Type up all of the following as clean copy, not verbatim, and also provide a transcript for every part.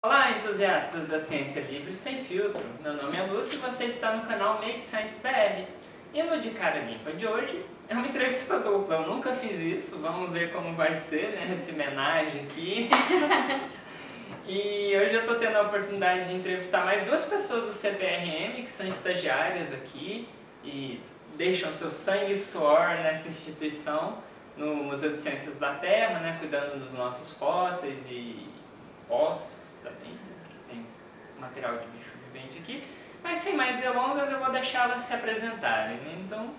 Olá, entusiastas da ciência livre sem filtro. Meu nome é Lúcio e você está no canal Make Science PR. E no De Cara Limpa de hoje é uma entrevista dupla. Eu nunca fiz isso, vamos ver como vai ser, né, esse homenagem aqui. E hoje eu estou tendo a oportunidade de entrevistar mais duas pessoas do CPRM, que são estagiárias aqui e deixam seu sangue e suor nessa instituição, no Museu de Ciências da Terra, né, cuidando dos nossos fósseis e ossos também, que tem material de bicho vivente aqui. Mas sem mais delongas, eu vou deixá-las se apresentarem, né? Então...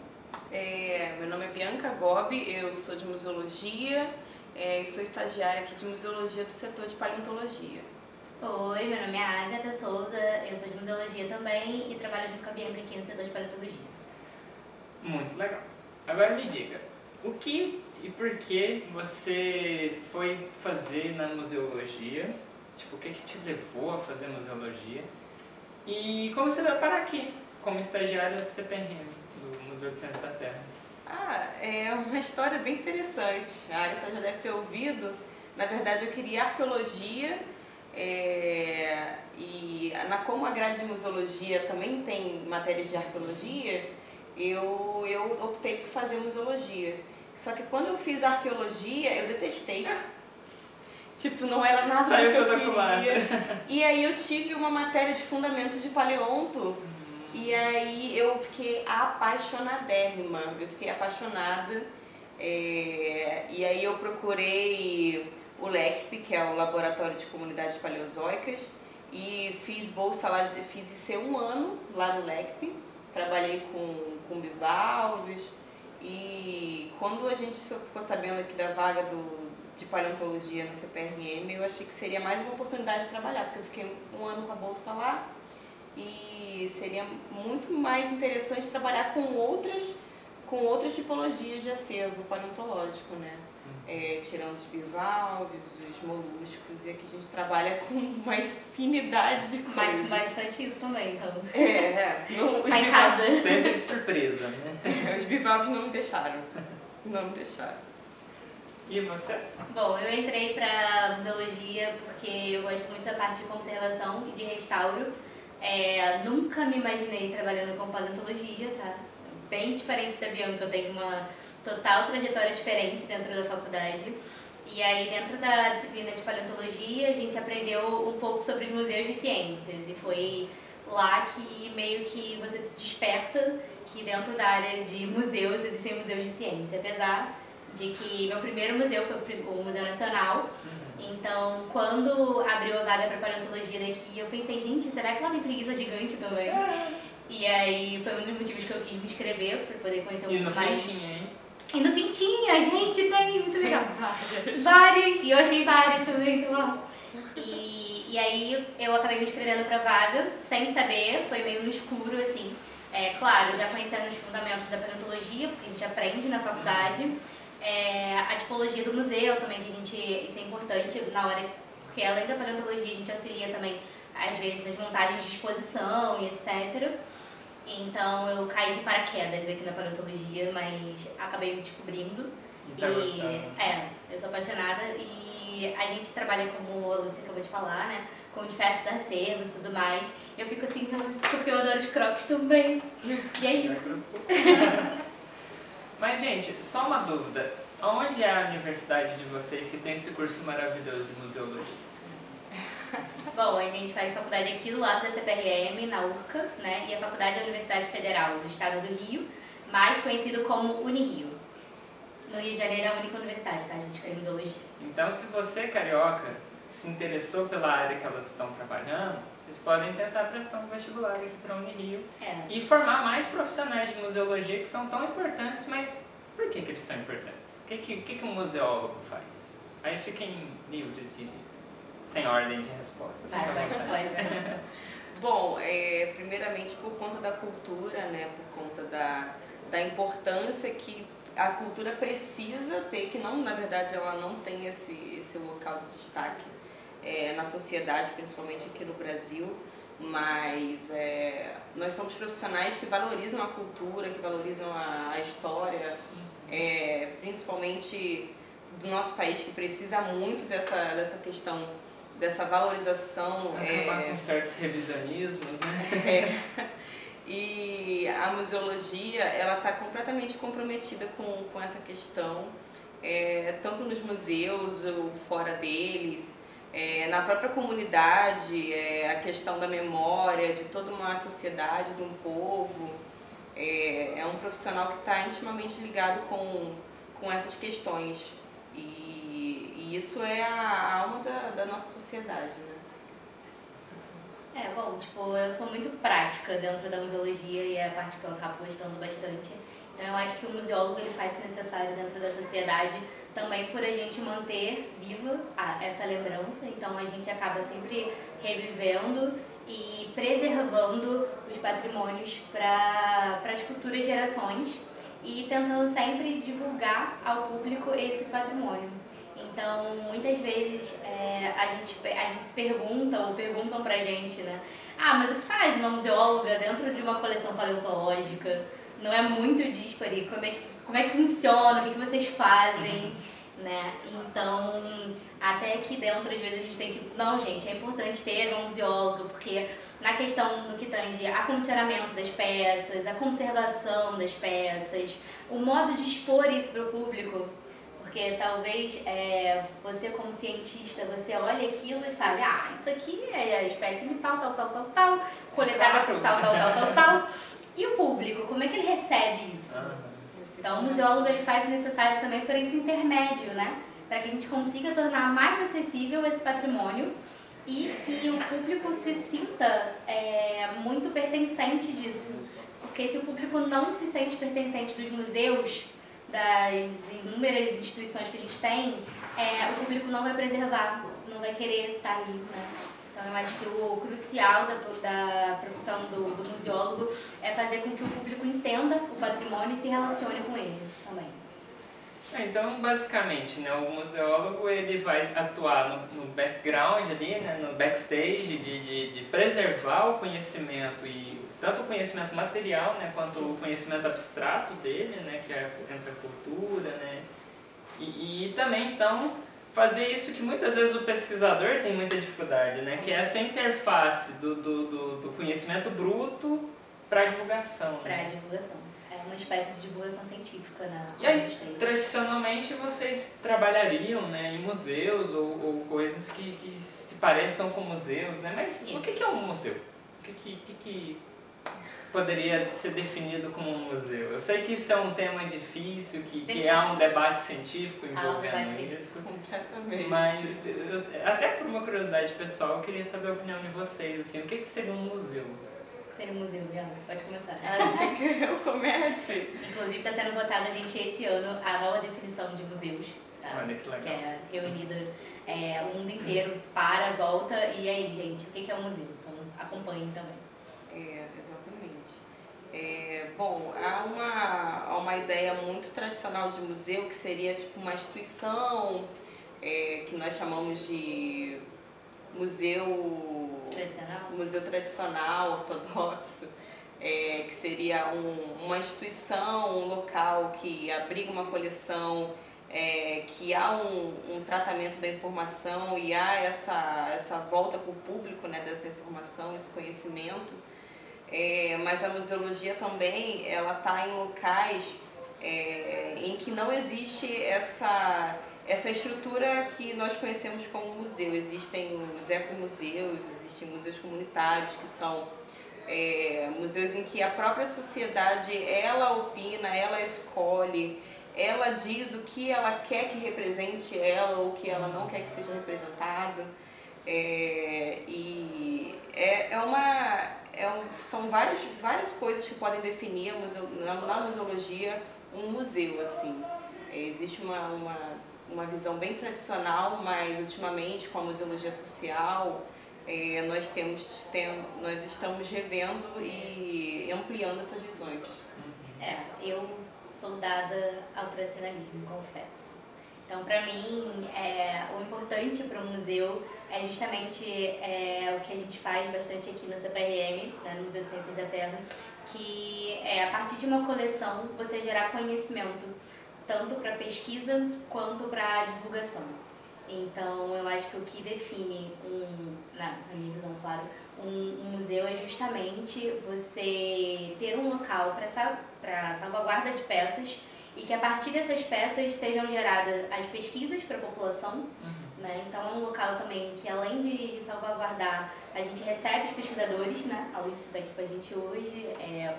Meu nome é Bianca Gobi, eu sou de museologia e sou estagiária aqui de museologia do setor de paleontologia. Oi, meu nome é Agatha Souza, eu sou de museologia também e trabalho junto com a Bianca aqui no setor de paleontologia. Muito legal. Agora me diga, o que e por que você foi fazer na museologia? Tipo, o que te levou a fazer museologia? E como você veio parar aqui, como estagiária do CPRM, do Museu de Ciências da Terra? É uma história bem interessante. A Agatha já deve ter ouvido. Na verdade, eu queria arqueologia como a grade de museologia também tem matérias de arqueologia, eu optei por fazer museologia. Só que quando eu fiz arqueologia, eu detestei. Tipo, não era nada Saiu que eu toda queria. colada. E aí eu tive uma matéria de fundamentos de paleonto. E aí eu fiquei apaixonadérrima. Eu fiquei apaixonada. E aí eu procurei o LECP, que é o Laboratório de Comunidades Paleozoicas. E fiz bolsa lá, fiz IC 1 ano lá no LECP. Trabalhei com bivalves. E quando a gente ficou sabendo aqui da vaga de paleontologia no CPRM, eu achei que seria mais uma oportunidade de trabalhar, porque eu fiquei um ano com a bolsa lá e seria muito mais interessante trabalhar com outras tipologias de acervo paleontológico, né? Tirando os bivalves, os moluscos, e aqui a gente trabalha com uma infinidade de coisas. Mas com bastante isso também, então. Tá em casa. Sempre surpresa, né? Os bivalves não me deixaram. Não me deixaram. E você? Bom, eu entrei para museologia porque eu gosto muito da parte de conservação e de restauro. Nunca me imaginei trabalhando com paleontologia, tá? Bem diferente da Bianca, eu tenho uma total trajetória diferente dentro da faculdade. E aí, dentro da disciplina de paleontologia, a gente aprendeu um pouco sobre os museus de ciências. E foi lá que meio que você se desperta que dentro da área de museus existem museus de ciência. Apesar de que meu primeiro museu foi o Museu Nacional. Então, quando abriu a vaga para paleontologia daqui, eu pensei, gente, será que ela tem preguiça gigante também? E aí foi um dos motivos que eu quis me inscrever, para poder conhecer um pouco mais. E no fim tinha, hein? E no fim tinha, gente, tem, muito legal. Várias, e eu achei várias também, muito bom. E aí eu acabei me inscrevendo para vaga, sem saber, foi meio no escuro, assim. Claro, já conhecendo os fundamentos da paleontologia, porque a gente aprende na faculdade. A tipologia do museu também, que isso é importante na hora, porque além da paleontologia a gente auxilia também, às vezes, nas montagens de exposição e etc. Então eu caí de paraquedas aqui na paleontologia, mas acabei me descobrindo. E tá gostando? Eu sou apaixonada e a gente trabalha, como a Lúcia acabou de falar, né, com diversos acervos e tudo mais. Eu fico assim, porque eu adoro os crocs também. E é isso. Mas, gente, só uma dúvida. Onde é a universidade de vocês que tem esse curso maravilhoso de museologia? Bom, a gente faz faculdade aqui do lado da CPRM, na URCA, né? E a faculdade é a Universidade Federal do Estado do Rio, mais conhecido como Unirio. No Rio de Janeiro é a única universidade, tá? A gente faz museologia. Então, se você, carioca, se interessou pela área que elas estão trabalhando, vocês podem tentar prestar um vestibular aqui para a Unirio e formar mais profissionais de museologia que são tão importantes, mas por que eles são importantes? O que um museólogo faz? Aí fiquem livres sem ordem de resposta. Vai. Bom, primeiramente por conta da cultura, né? Por conta da importância que a cultura precisa ter, que não, na verdade ela não tem esse local de destaque na sociedade, principalmente aqui no Brasil, mas nós somos profissionais que valorizam a cultura, que valorizam a história, principalmente do nosso país, que precisa muito dessa questão dessa valorização. Acabar com certos revisionismos, né? E a museologia, ela está completamente comprometida com essa questão, tanto nos museus ou fora deles, na própria comunidade, a questão da memória de toda uma sociedade, de um povo. É um profissional que está intimamente ligado com essas questões. E isso é a alma da nossa sociedade, né? Bom, tipo, eu sou muito prática dentro da museologia e é a parte que eu acabo gostando bastante. Então eu acho que o museólogo ele faz necessário dentro da sociedade também por a gente manter viva essa lembrança. Então a gente acaba sempre revivendo e preservando os patrimônios para as futuras gerações e tentando sempre divulgar ao público esse patrimônio. Então, muitas vezes a gente se pergunta ou perguntam pra gente, né? Ah, mas o que faz uma museóloga dentro de uma coleção paleontológica? Não é muito díspare? Como é que funciona? O que vocês fazem? Né? Então, até aqui dentro, às vezes a gente tem que... Não, gente, é importante ter uma museóloga, porque na questão do que tange a condicionamento das peças, a conservação das peças, o modo de expor isso para o público... Porque talvez você como cientista, você olhe aquilo e fale, isso aqui é a espécime tal, coletada por tal. E o público, como é que ele recebe isso? Então o museólogo ele faz o necessário também por esse intermédio, né? Para que a gente consiga tornar mais acessível esse patrimônio e que o público se sinta muito pertencente disso. Porque se o público não se sente pertencente dos museus, das inúmeras instituições que a gente tem, o público não vai preservar, não vai querer estar ali, né? Então eu acho que o crucial da profissão do museólogo é fazer com que o público entenda o patrimônio e se relacione com ele também. Então, basicamente, né, o museólogo ele vai atuar no background ali, né, no backstage de preservar o conhecimento e tanto o conhecimento material, né, quanto o conhecimento abstrato dele, né, que é entre a cultura, né, e também então fazer isso que muitas vezes o pesquisador tem muita dificuldade, né, que é essa interface do conhecimento bruto para a divulgação. Para a divulgação. É uma espécie de divulgação científica na E aí, tradicionalmente, vocês trabalhariam, né, em museus ou coisas que se pareçam com museus, né? Mas isso. O que é um museu? O que poderia ser definido como um museu? Eu sei que isso é um tema difícil, que há um debate científico envolvendo isso. Completamente. Mas, até por uma curiosidade pessoal, eu queria saber a opinião de vocês. Assim, o que seria um museu? Ser um museu, Bianca? Pode começar. Eu começo. Inclusive está sendo votada, gente, esse ano a nova definição de museus. Tá? Olha que legal. Que é reunida o mundo inteiro para, volta. E aí, gente, o que é um museu? Então acompanhem também. Exatamente. Bom, há uma ideia muito tradicional de museu que seria tipo uma instituição que nós chamamos de museu tradicional, ortodoxo, que seria uma instituição, um local que abriga uma coleção, que há um tratamento da informação e há essa volta para o público, né, dessa informação, esse conhecimento. Mas a museologia também ela está em locais em que não existe essa estrutura que nós conhecemos como museu. Existem os ecomuseus, existem museus comunitários, que são museus em que a própria sociedade, ela opina, ela escolhe, ela diz o que ela quer que represente ela ou o que ela não quer que seja representado. São várias coisas que podem definir na museologia um museu, assim. Existe uma visão bem tradicional, mas ultimamente com a museologia social nós estamos revendo e ampliando essas visões. Eu sou dada ao tradicionalismo, confesso. Então, para mim, o importante para o museu é justamente o que a gente faz bastante aqui na CPRM, né, no Museu de Ciências da Terra, que a partir de uma coleção você gerar conhecimento, tanto para pesquisa quanto para divulgação. Então, eu acho que o que define na minha visão, claro, um museu é justamente você ter um local para salvaguarda de peças e que a partir dessas peças sejam geradas as pesquisas para a população, né? Então, é um local também que, além de salvaguardar, a gente recebe os pesquisadores, né? A Lúcia está aqui com a gente hoje,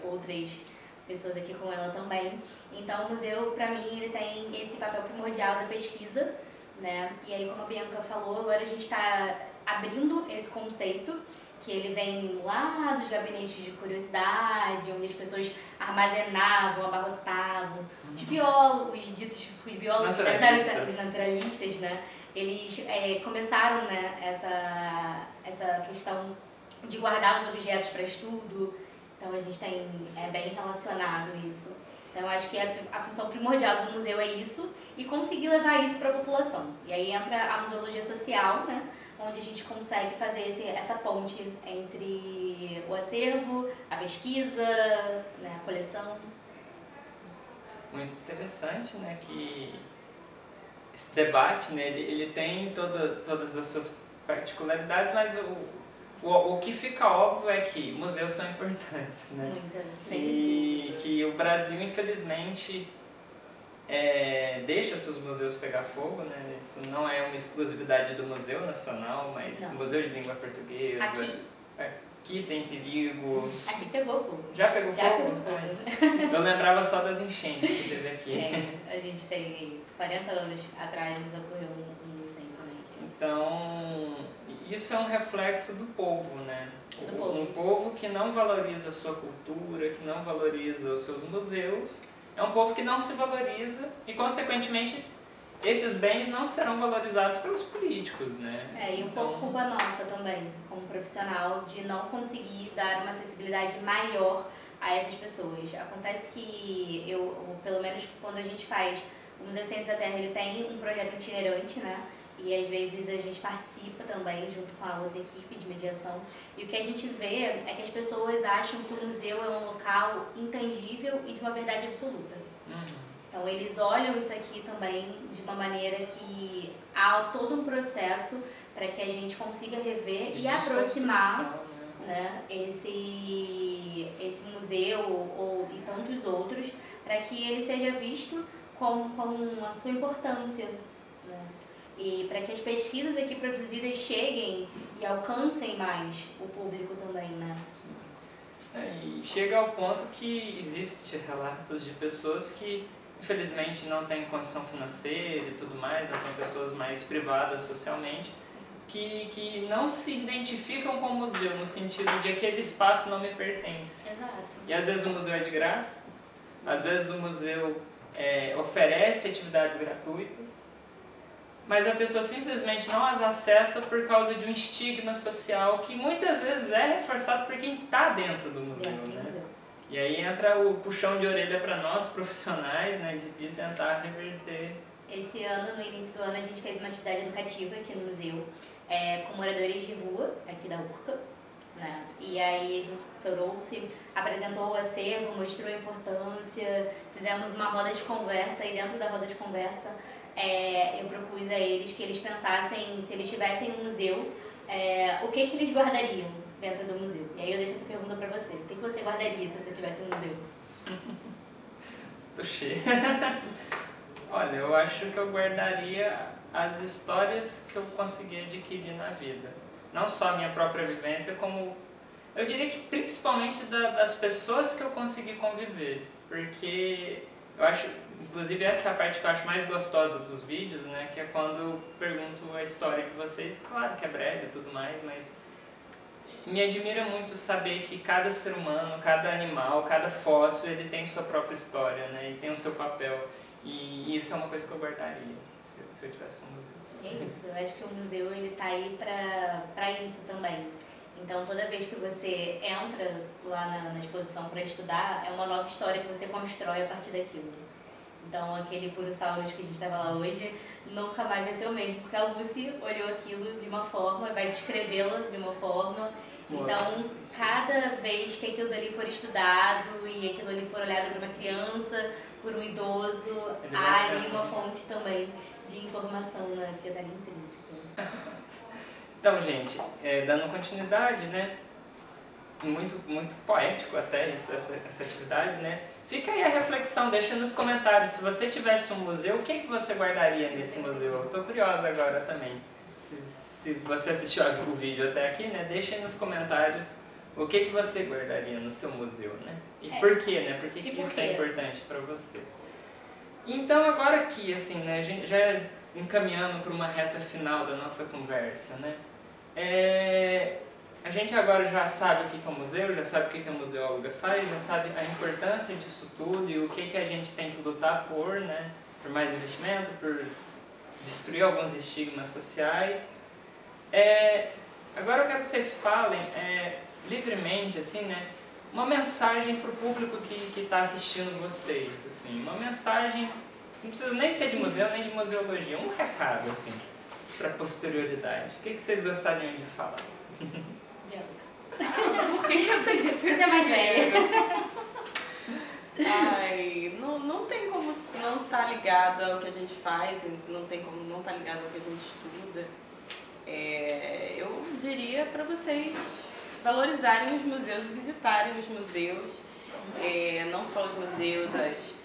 outras pessoas aqui com ela também. Então, o museu, para mim, ele tem esse papel primordial da pesquisa, né? E aí, como a Bianca falou, agora a gente está abrindo esse conceito, que ele vem lá dos gabinetes de curiosidade, onde as pessoas armazenavam, abarrotavam. Os biólogos, os biólogos naturalistas, né? Eles começaram, né, essa questão de guardar os objetos para estudo. Então a gente tem bem relacionado isso. Então eu acho que a função primordial do museu é isso e conseguir levar isso para a população. E aí entra a museologia social, né, onde a gente consegue fazer essa ponte entre o acervo, a pesquisa, né, a coleção. Muito interessante, né, que esse debate, né, ele tem todas as suas particularidades, mas o que fica óbvio é que museus são importantes, né? Muitas. E que o Brasil, infelizmente, deixa seus museus pegar fogo, né? Isso não é uma exclusividade do Museu Nacional, mas não. Museu de Língua Portuguesa. Aqui tem perigo. Aqui pegou fogo. Já pegou Já fogo? pegou fogo. Eu lembrava só das enchentes que teve aqui. A gente tem 40 anos atrás ocorreu um incêndio também aqui. Então, isso é um reflexo do povo, né? povo. Um povo que não valoriza a sua cultura, que não valoriza os seus museus, é um povo que não se valoriza e, consequentemente, esses bens não serão valorizados pelos políticos, né? E um pouco culpa nossa também, como profissional, de não conseguir dar uma acessibilidade maior a essas pessoas. Acontece que pelo menos quando a gente faz o Museu de Ciências da Terra, ele tem um projeto itinerante, né? E às vezes a gente participa também junto com a outra equipe de mediação. E o que a gente vê é que as pessoas acham que o museu é um local intangível e de uma verdade absoluta. Então eles olham isso aqui também de uma maneira que há todo um processo para que a gente consiga rever e aproximar, né, esse museu e tantos outros, para que ele seja visto com a sua importância, né? E para que as pesquisas aqui produzidas cheguem e alcancem mais o público também, né? E chega ao ponto que existe relatos de pessoas que infelizmente não têm condição financeira e tudo mais, né? São pessoas mais privadas socialmente, que não se identificam com o museu, no sentido de aquele espaço não me pertence. Exato. E às vezes o museu é de graça, às vezes o museu oferece atividades gratuitas, mas a pessoa simplesmente não as acessa por causa de um estigma social que muitas vezes é reforçado por quem está dentro do museu, né? E aí entra o puxão de orelha para nós, profissionais, né, de tentar reverter. Esse ano, no início do ano, a gente fez uma atividade educativa aqui no museu, com moradores de rua, aqui da URCA, né? E aí a gente apresentou o acervo, mostrou a importância, fizemos uma roda de conversa e dentro da roda de conversa eu propus a eles que eles pensassem, se eles tivessem um museu, o que eles guardariam dentro do museu. E aí eu deixo essa pergunta pra você. O que você guardaria se você tivesse um museu? Tô cheio. Olha, eu acho que eu guardaria as histórias que eu consegui adquirir na vida. Não só a minha própria vivência, como eu diria que principalmente das pessoas que eu consegui conviver. Porque eu acho, inclusive essa é a parte que eu acho mais gostosa dos vídeos, né? Que é quando eu pergunto a história de vocês. Claro que é breve e tudo mais, mas me admira muito saber que cada ser humano, cada animal, cada fóssil, ele tem sua própria história, né? E tem o seu papel. E isso é uma coisa que eu guardaria, se eu tivesse um museu. É isso, eu acho que o museu ele tá aí pra isso também. Então toda vez que você entra lá na exposição para estudar, é uma nova história que você constrói a partir daquilo. Então aquele Purosaurus que a gente estava lá hoje nunca mais vai ser o mesmo, porque a Lucy olhou aquilo de uma forma, vai descrevê-la de uma forma. Então, cada vez que aquilo dali for estudado e aquilo ali for olhado por uma criança, por um idoso, há ali uma fonte também de informação na piedade intrínseca. Então, gente, dando continuidade, né? Muito poético até essa atividade, né? Fica aí a reflexão, deixa nos comentários. Se você tivesse um museu, o que você guardaria nesse museu? Eu tô curiosa agora também. Se você assistiu o vídeo até aqui, né? Deixa aí nos comentários o que você guardaria no seu museu, né? E por quê, né? Por que isso é importante para você? Então agora aqui, assim, né? A gente já encaminhando para uma reta final da nossa conversa, né? A gente agora já sabe o que é um museu, já sabe o que a museóloga faz, já sabe a importância disso tudo e o que a gente tem que lutar por, né? Por mais investimento, por destruir alguns estigmas sociais. Agora eu quero que vocês falem livremente, assim, né? Uma mensagem para o público que está assistindo vocês, assim, uma mensagem, não precisa nem ser de museu, nem de museologia, um recado, assim, para a posterioridade. O que vocês gostariam de falar? Por que eu tenho que ser? Você é mais velha. Ai, não tem como não estar ligado ao que a gente faz, não tem como não estar ligado ao que a gente estuda. Eu diria para vocês valorizarem os museus e visitarem os museus, não só os museus, as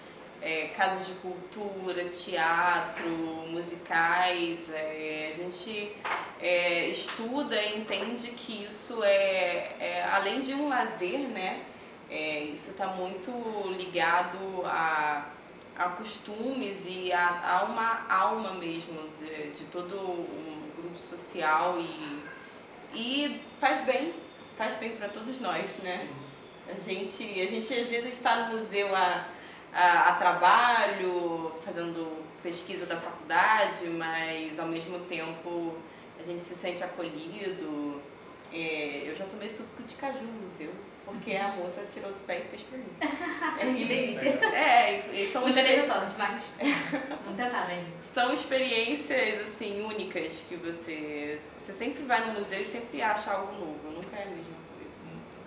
casas de cultura, teatro, musicais. A gente estuda e entende que isso além de um lazer, né? Isso está muito ligado a costumes e a uma alma mesmo de todo um grupo social e faz bem para todos nós, né? A gente às vezes está no museu a trabalho, fazendo pesquisa da faculdade, mas ao mesmo tempo a gente se sente acolhido. Eu já tomei suco de caju no museu, porque a moça tirou do pé e fez por mim. Que delícia. E são Muita sorte, mas vamos tentar, né, gente? São experiências assim únicas que você sempre vai no museu e sempre acha algo novo, nunca é a mesma coisa.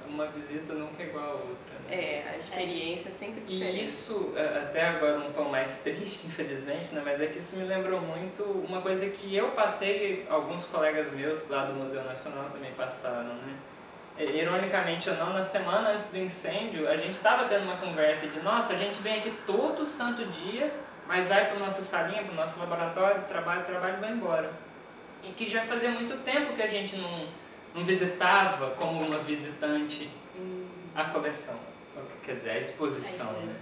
Uma visita nunca é igual a outra, né? A experiência é sempre diferente. E isso, até agora um tom mais triste, infelizmente, né? Mas é que isso me lembrou muito uma coisa que eu passei, alguns colegas meus lá do Museu Nacional também passaram, né? Ironicamente ou não, na semana antes do incêndio, a gente estava tendo uma conversa de nossa, a gente vem aqui todo santo dia, mas vai para a nossa salinha, para o nosso laboratório, trabalho e vai embora. E que já fazia muito tempo que a gente não visitava como uma visitante a coleção, quer dizer, a exposição, né?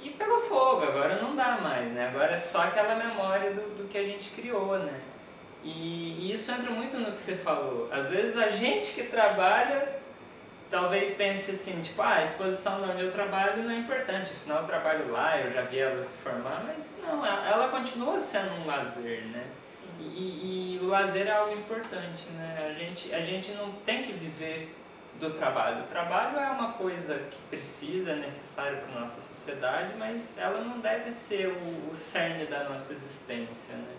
E pegou fogo, agora não dá mais, né? Agora é só aquela memória do que a gente criou, né? E isso entra muito no que você falou. Às vezes a gente que trabalha talvez pense assim, tipo, a exposição do meu trabalho não é importante, afinal eu trabalho lá, eu já vi ela se formar, mas não, ela continua sendo um lazer, né? E o lazer é algo importante, né? A gente não tem que viver do trabalho. O trabalho é uma coisa que precisa, é necessário para a nossa sociedade, mas ela não deve ser o cerne da nossa existência, né?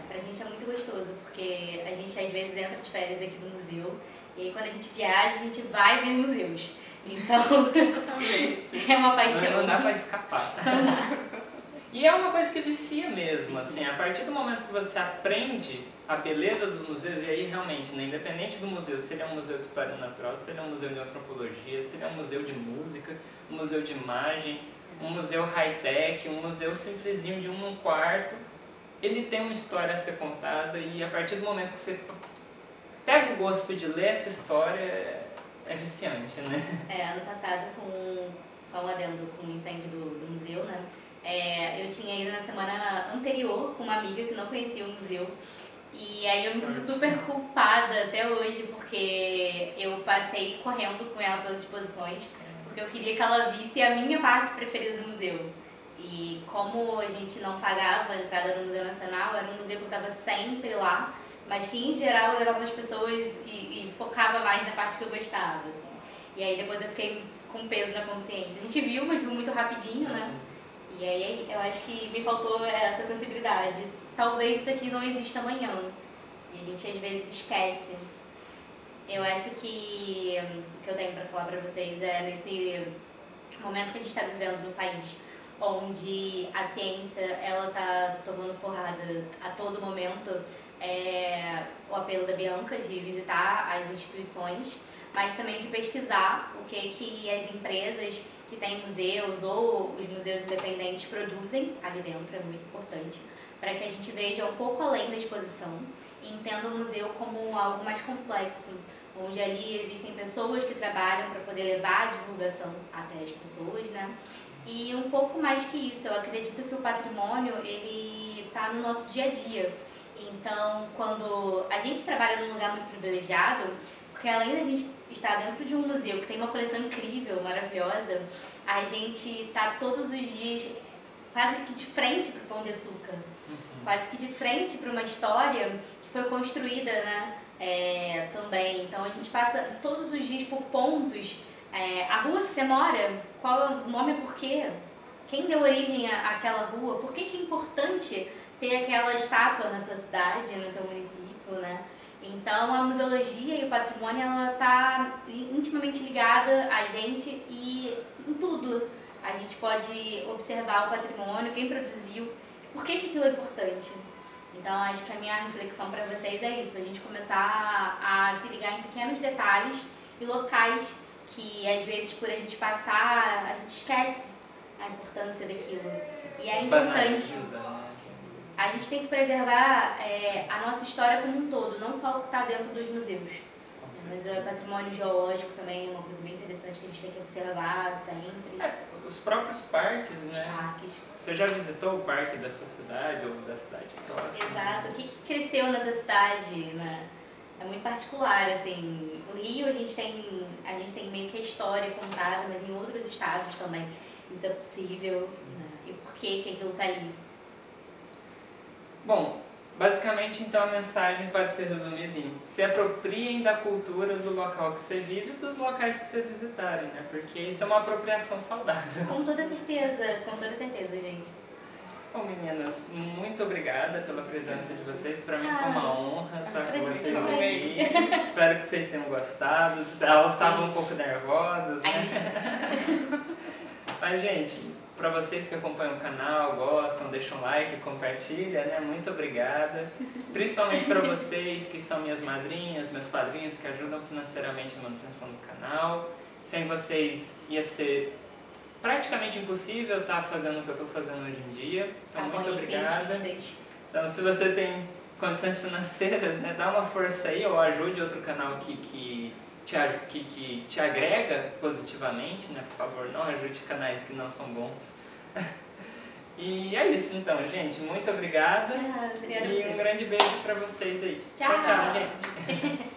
Pra gente é muito gostoso, porque a gente às vezes entra de férias aqui do museu e aí quando a gente viaja, a gente vai ver museus. Então, é uma paixão. Não dá para escapar. E é uma coisa que vicia mesmo, assim, a partir do momento que você aprende a beleza dos museus, e aí realmente, né, independente do museu, se ele é um museu de história natural, se ele é um museu de antropologia, se ele é um museu de música, um museu de imagem, um museu high-tech, um museu simplesinho de um quarto, ele tem uma história a ser contada e a partir do momento que você pega o gosto de ler essa história, é viciante, né? Ano passado, só um adendo com o incêndio do museu, né? Eu tinha ido na semana anterior com uma amiga que não conhecia o museu e aí eu me sinto super culpada até hoje porque eu passei correndo com ela pelas exposições porque eu queria que ela visse a minha parte preferida do museu. E como a gente não pagava a entrada no Museu Nacional, era um museu que eu estava sempre lá, mas que em geral eu levava as pessoas e focava mais na parte que eu gostava, assim. E aí depois eu fiquei com peso na consciência. A gente viu, mas viu muito rapidinho, né? E aí eu acho que me faltou essa sensibilidade. Talvez isso aqui não exista amanhã. E a gente às vezes esquece. Eu acho que o que eu tenho para falar para vocês é nesse momento que a gente está vivendo no país, onde a ciência ela tá tomando porrada a todo momento, o apelo da Bianca de visitar as instituições, mas também de pesquisar o que as empresas que têm museus ou os museus independentes produzem ali dentro, é muito importante, para que a gente veja um pouco além da exposição e entenda o museu como algo mais complexo, onde ali existem pessoas que trabalham para poder levar a divulgação até as pessoas, né? E um pouco mais que isso, eu acredito que o patrimônio, ele está no nosso dia a dia. Então, quando a gente trabalha num lugar muito privilegiado, porque além da gente estar dentro de um museu que tem uma coleção incrível, maravilhosa, a gente está todos os dias quase que de frente para o Pão de Açúcar, quase que de frente para uma história que foi construída, né, também. Então, a gente passa todos os dias por pontos. A rua que você mora, qual é o nome e por quê? Quem deu origem àquela rua? Por que é importante ter aquela estátua na tua cidade, no teu município, né? Então, a museologia e o patrimônio, ela está intimamente ligada a gente e em tudo. A gente pode observar o patrimônio, quem produziu, por que aquilo é importante. Então, acho que a minha reflexão para vocês é isso, a gente começar a se ligar em pequenos detalhes e locais que às vezes por a gente passar, a gente esquece a importância daquilo. E é importante. A gente tem que preservar a nossa história como um todo, não só o que está dentro dos museus. Mas o patrimônio geológico também é uma coisa bem interessante que a gente tem que observar sempre. Os próprios parques, Os né? parques. Você já visitou o parque da sua cidade ou da cidade próxima? Exato. O que cresceu na tua cidade, né? É muito particular, assim. O Rio a gente tem meio que a história contada, mas em outros estados também isso é possível, né? E por que aquilo está ali? Bom, basicamente então a mensagem pode ser resumida em: se apropriem da cultura do local que você vive e dos locais que você visitarem, né? Porque isso é uma apropriação saudável. Com toda certeza, gente. Bom, meninas, muito obrigada pela presença de vocês. Para mim foi uma honra estar com vocês também. aqui. Espero que vocês tenham gostado. Elas estavam um pouco nervosas, né? Mas, gente, para vocês que acompanham o canal, gostam, deixam like, compartilham, né? Muito obrigada. Principalmente para vocês que são minhas madrinhas, meus padrinhos, que ajudam financeiramente na manutenção do canal. Sem vocês ia ser praticamente impossível estar fazendo o que eu estou fazendo hoje em dia. Então, muito obrigada. Então, se você tem condições financeiras, né, dá uma força aí ou ajude outro canal que te agrega positivamente, né? Por favor, não ajude canais que não são bons. E é isso então, gente. Muito obrigada. Obrigada e um grande beijo para vocês aí. Tchau, tchau, gente.